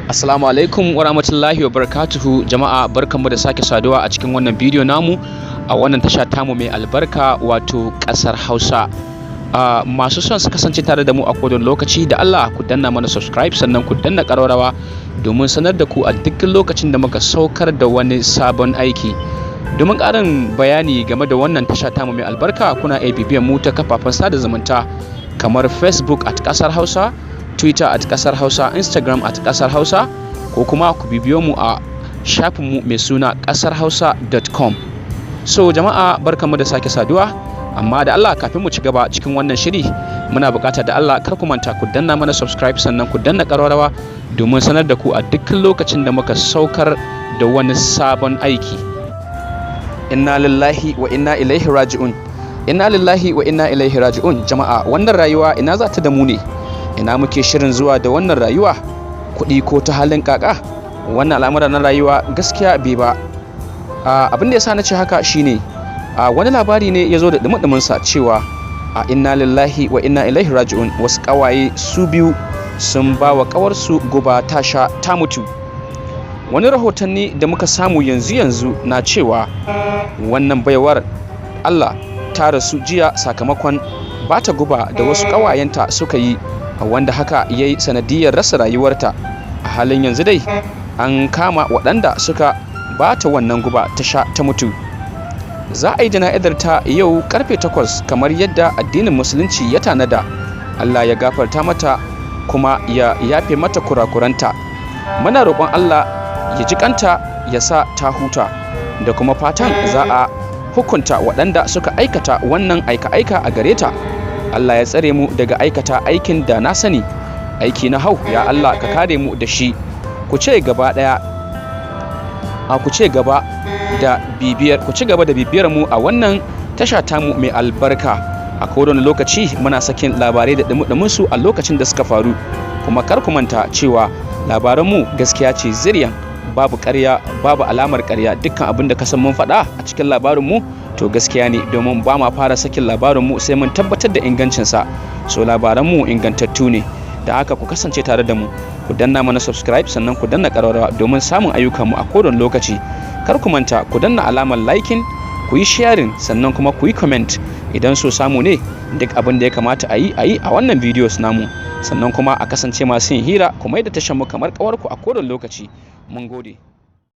Assalamu alaikum wa rahmatullahi wa barakatuhu. Jama'a barkanmu da sake saduwa a cikin wannan bidiyo namu a wannan tasha tamu mai albarka wato ƙasar Hausa. Masu son su kasance tare da mu a kodon lokaci da Allah ku danna mana subscribe sannan ku danna ƙararrawa domin sanar da ku a dukkan lokacin da muka saukar da wani sabon aiki. Domin ƙarin bayani game da wannan tasha tamu mai albarka kuna iya bibiyan mu ta kafafen sada zumunta kamar Facebook at ƙasar Hausa, Twitter at ƙasar Hausa, Instagram at ƙasar Hausa, ko kuma ku bibiyo mu a shafinmu mai suna ƙasarhausa.com. So jama'a barkanmu da sake saduwa, amma da Allah kafin mu ci gaba cikin wannan shiri muna buƙatar da Allah kar ku manta ku danna mana subscribe sannan ku danna ƙararrawa domin sanar da ku a dukkan lokacin da muka saukar da wani sabon aiki. Inna lillahi wa inna ilaihi raji'un. Inna lillahi wa inna ilaihi raji'un. Jama'a wannan rayuwa ina za ta da mu ne? Ina muke shirin zuwa da wannan rayuwa, kuɗi ko ta halin kaka? Wannan al'amuran na rayuwa gaskiya bai ba. Abin da ya sa na ce haka shine wani labari ne ya zo da dumudumin sa cewa inna lillahi wa inna ilaihi raji'un. Wasu ƙawaye su biyu sun ba wa ƙawarsu guba ta sha ta mutu. Wani rahotanni da muka samu yanzu na cewa wannan baiwar Allah ta rasu jiya sakamakon bata guba da wasu ƙawayenta suka yi, wanda haka ya yi sanadiyar rasa rayuwarta. A halin yanzu dai an kama waɗanda suka bata wannan guba ta sha ta mutu. Za a yi jana'izar ta yau karfe 8 kamar yadda addinin musulunci ya tanada. Allah ya gafarta mata kuma ya yafe mata kurakuranta. Muna roƙon Allah ya ji kanta ya sa ta huta, da kuma fatan za a hukunta waɗanda suka aikata wannan aika-aika a gare ta. Allah ya tsare mu daga aikata aikin da na sani, aiki na hau, ya Allah ka kare mu da shi. Ku ci gaba da bibiyar mu a wannan tasha tamu mai albarka. A kowane lokaci muna sakin labarai da dumudumin su a lokacin da suka faru, kuma kar ku manta cewa labaran mu gaskiya ce zuriyan, babu ƙarya, babu alamar ƙarya. Dukkan abin da ka san mun faɗa a cikin labarin mu to gaskiya ne, domin ba ma fara sakin labarinmu sai mun tabbatar da ingancinsa. So labaranmu ingantattu ne, da haka ku kasance tare da mu, ku danna mana subscribe sannan ku danna ƙararrawa domin samun ayyukanmu a kodon lokaci. Kar ku manta ku danna alamar liking, ku yi sharing sannan kuma ku yi comment idan so samu ne duk abin da ya kamata a yi a wannan videos namu. Sannan kuma a kasance masu yin hira, ku mai da tashar mu kamar ƙawarku a kodon lokaci. Mun gode.